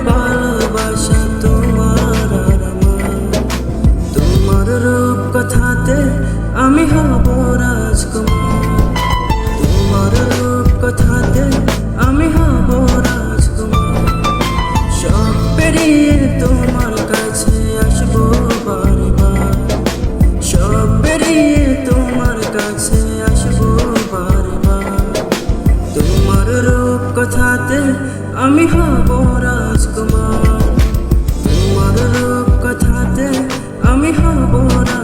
ভালোবাসা তোমার আর আমার। তোমার রূপ কথাতে আমি হব রাজকুমার। তোমার রূপ কথাতে আমি হব রাজকুমার। সব পেরিয়ে তোমার কাছে আসবো বারবার। সব পেরিয়ে তোমার কাছে আসবো বারবার। তোমার রূপ কথাতে আমি হব রাজকুমার। তোমার রূপ কথাতে আমি হব রাজকুমার।